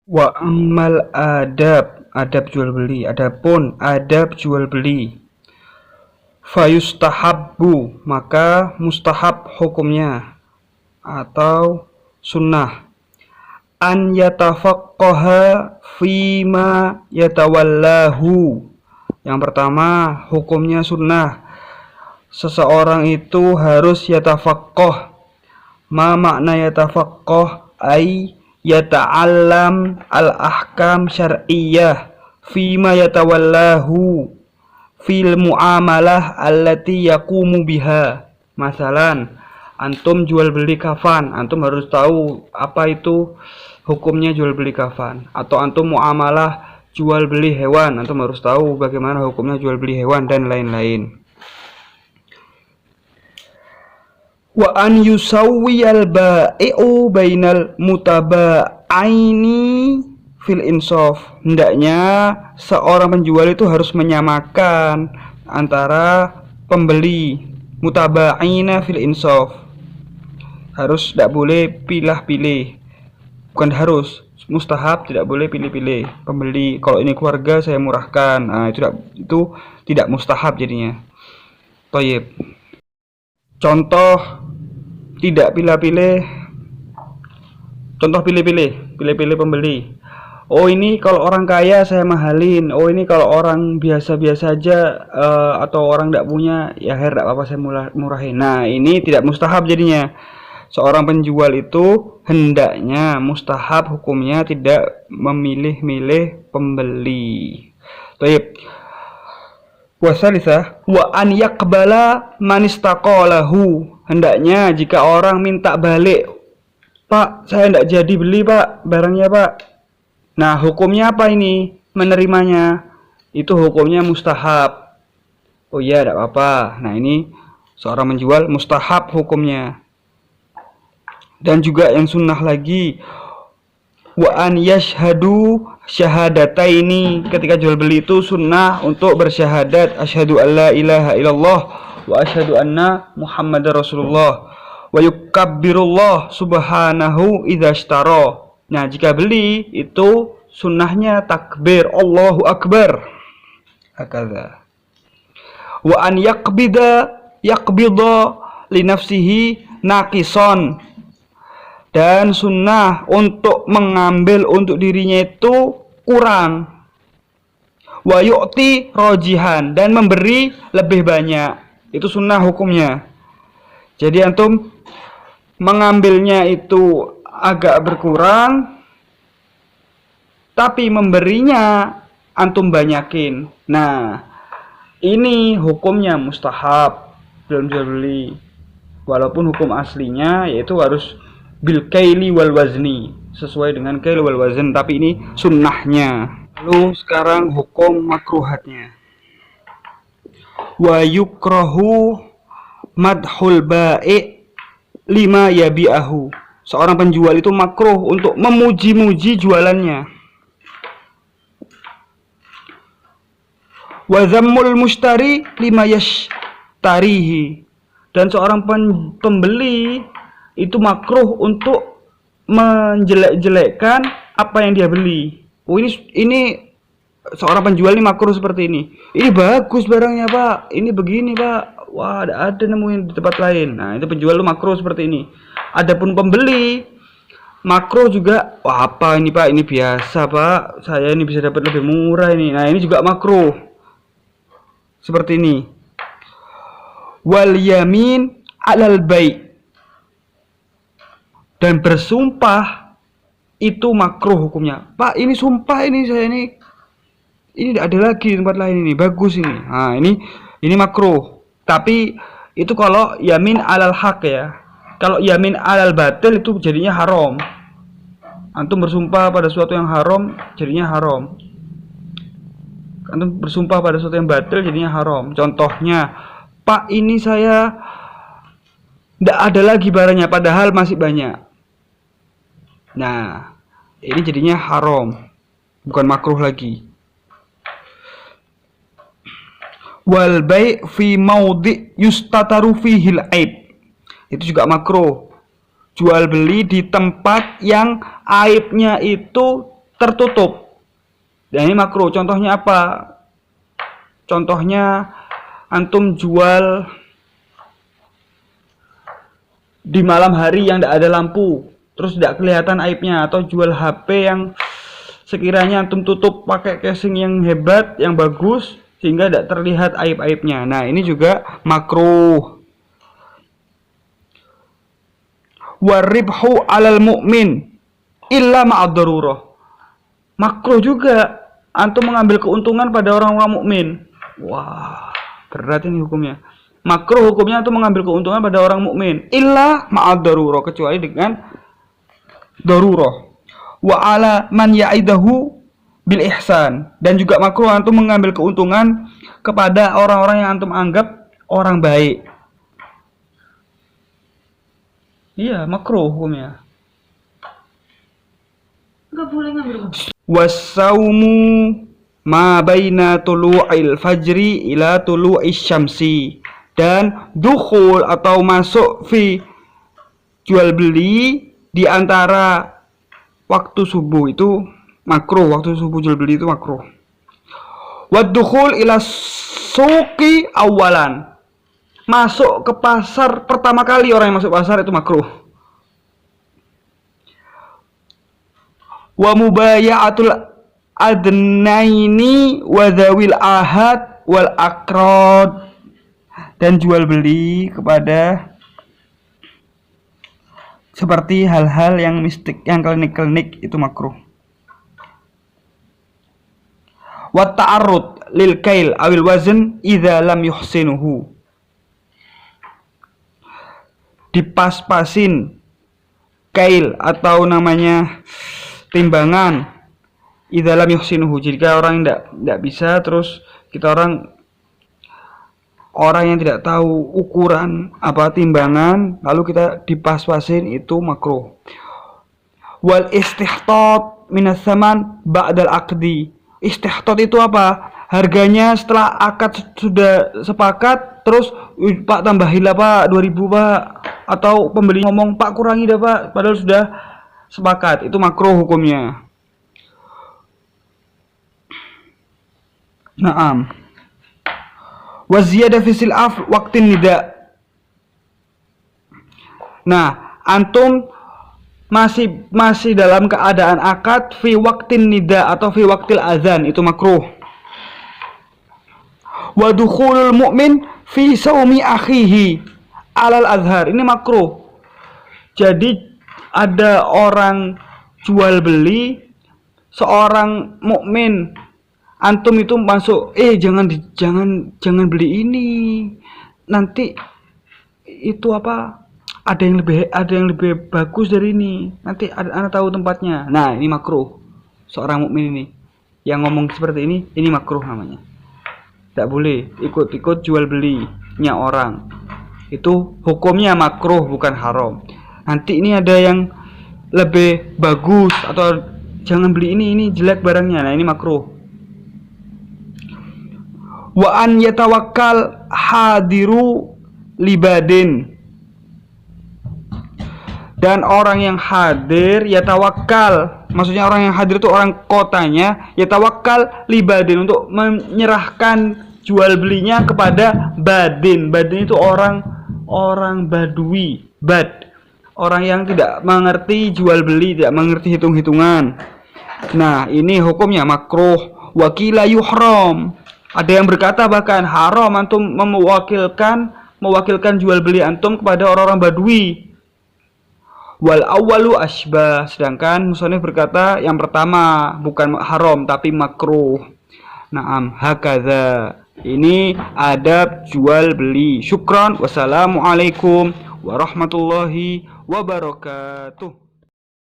Wa ammal adab, adab jual beli. Adapun adab jual beli, fayustahabbu, maka mustahab hukumnya atau sunnah, an yatafaqqaha fima yatawallahu. Yang pertama, hukumnya sunnah, seseorang itu harus yatafaqqah. Ma makna yatafaqqah? Ay yata'allam al-ahkam syar'iyyah fima yatawallahu fil muamalah allati yaqumu biha. Masalan, antum jual beli kafan, antum harus tahu apa itu hukumnya jual beli kafan. Atau antum muamalah jual beli hewan, antum harus tahu bagaimana hukumnya jual beli hewan dan lain-lain. Wa an yusawwiyal ba'i'u bainal mutaba'aini fil insaf. Hendaknya seorang penjual itu harus menyamakan antara pembeli, mutaba'ina fil insaf. Harus, tidak boleh pilah-pilih. Bukan harus, mustahab, tidak boleh pilih-pilih. Pembeli, kalau ini keluarga saya murahkan. Nah, itu tidak mustahab jadinya. Thayyib. Contoh tidak pilih-pilih. Contoh pilih-pilih pembeli. Oh, ini kalau orang kaya saya mahalin. Oh, ini kalau orang biasa-biasa aja atau orang tidak punya, ya tidak apa-apa saya murahin. Nah, ini tidak mustahab jadinya. Seorang penjual itu hendaknya mustahab hukumnya tidak memilih-milih pembeli. Baik. Wasalisah wa an yaqbala man istaqalahu. Hendaknya jika orang minta balik, Pak, saya tidak jadi beli Pak barangnya Pak. Nah, hukumnya apa ini? Menerimanya itu hukumnya mustahab. Oh iya, tidak apa-apa. Nah, ini seorang menjual mustahab hukumnya. Dan juga yang sunnah lagi, wa an yashhadu syahadataini. Ketika jual beli itu sunnah untuk bersyahadat asyhadu alla ilaha illallah wa asyhadu anna muhammadar rasulullah wa yukabbirullah subhanahu idza ishtara. Nah, jika beli itu sunnahnya takbir Allahu akbar. Hakadha. Wa an yaqbida li nafsihi naqison. Dan sunnah untuk mengambil untuk dirinya itu kurang. Wa yu'ti rojihan, dan memberi lebih banyak. Itu sunnah hukumnya. Jadi antum mengambilnya itu agak berkurang, tapi memberinya antum banyakin. Nah, ini hukumnya mustahab dalam jual beli. Walaupun hukum aslinya yaitu harus bil kaili wal wazni, sesuai dengan kail wal wazn, tapi ini sunnahnya. Lalu sekarang hukum makruhatnya. Wa yukrahu madhul ba'i lima yabi'ahu. Seorang penjual itu makruh untuk memuji-muji jualannya. Wa zammul mushtari lima yashtarihi. Dan seorang pembeli itu makruh untuk menjelek-jelekkan apa yang dia beli. Oh, ini seorang penjual ini makruh seperti ini. Ini bagus barangnya Pak, ini begini Pak. Wah, ada nemuin di tempat lain. Nah, itu penjual lu makruh seperti ini. Adapun pembeli makruh juga. Wah, apa ini Pak? Ini biasa Pak. Saya ini bisa dapat lebih murah ini. Nah, ini juga makruh seperti ini. Wal yamin alal bai'. Dan bersumpah itu makruh hukumnya. Pak, ini sumpah ini saya ini tidak ada lagi di tempat lain, ini bagus ini. Nah, ini makruh. Tapi itu kalau yamin alal haq ya. Kalau yamin alal batil itu jadinya haram. Antum bersumpah pada sesuatu yang haram jadinya haram. Antum bersumpah pada sesuatu yang batil jadinya haram. Contohnya, Pak, ini saya tidak ada lagi barangnya padahal masih banyak. Nah, ini jadinya haram, bukan makruh lagi. Wal bai' fi maudhi yustataru fihil aib. Itu juga makruh. Jual beli di tempat yang aibnya itu tertutup. Dan ini makruh. Contohnya apa? Contohnya antum jual di malam hari yang tidak ada lampu, terus tidak kelihatan aibnya, atau jual HP yang sekiranya antum tutup pakai casing yang hebat, yang bagus, sehingga tidak terlihat aib-aibnya. Nah, ini juga makruh. Waribhu alal mu'min illa ma'ad darurah. Makruh juga antum mengambil keuntungan pada orang-orang mukmin. Wah, berat ini hukumnya. Makruh hukumnya antum mengambil keuntungan pada orang mukmin illa ma'ad darurah, kecuali dengan darurah. Wa ala man ya'idahu bil ihsan, dan juga makruh antum mengambil keuntungan kepada orang-orang yang antum anggap orang baik. Iya, makruh hukumnya. Enggak boleh ngambil. Wasaumu ma baina tulu'il fajri ila tulu'is syamsi, dan dukhul atau masuk fi jual beli di antara waktu subuh itu makruh. Waktu subuh jual beli itu makruh. Wadukhul ila suqi awalan, masuk ke pasar pertama kali orang yang masuk pasar itu makruh. Wa mubaya'atul adnaini wa dzawil ahad wal aqrad, dan jual beli kepada seperti hal-hal yang mistik, yang klinik-klinik itu makruh. Wa ta'arrud lil kail awil wazn idza lam yuhsinuhu, dipas-pasin kail atau namanya timbangan idza lam yuhsinuhu, jika orang tidak bisa, terus kita orang yang tidak tahu ukuran apa timbangan, lalu kita dipas-pasin, itu makruh. Wal istihtat minas saman ba'dal aqdi. Istihtat itu apa? Harganya setelah akad sudah sepakat, terus Pak tambahin lah Pak 2000 Pak, atau pembeli ngomong Pak kurangi dah Pak, padahal sudah sepakat, itu makruh hukumnya. Naam. Wa ziyada fi sil'af waqtin nida. Nah, antum masih dalam keadaan akad fi waqtin nida atau fi waqtil azan, itu makruh. Wa dukhulul mu'min fi saumi akhihi alal azhar, ini makruh. Jadi ada orang jual beli seorang mukmin, antum itu masuk, jangan beli ini, nanti itu apa, ada yang lebih bagus dari ini, nanti anak tahu tempatnya. Nah, ini makruh. Seorang mukmin ini yang ngomong seperti ini makruh namanya. Tidak boleh ikut-ikut jual belinya orang, itu hukumnya makruh, bukan haram. Nanti ini ada yang lebih bagus, atau jangan beli ini jelek barangnya. Nah, ini makruh. Wa an yatawakkal hadiru libadin, dan orang yang hadir yatawakkal, maksudnya orang yang hadir itu orang kotanya, yatawakkal libadin, untuk menyerahkan jual belinya kepada badin. Badin itu orang badui, orang yang tidak mengerti jual beli, tidak mengerti hitung-hitungan. Nah, ini hukumnya makruh. Wakila yuhram, ada yang berkata bahkan haram antum mewakilkan jual beli antum kepada orang-orang badui. Wal awwalu asbah, sedangkan musannif berkata yang pertama bukan haram tapi makruh. Naam, hakadza. Ini adab jual beli. Syukran. Wassalamualaikum warahmatullahi wabarakatuh.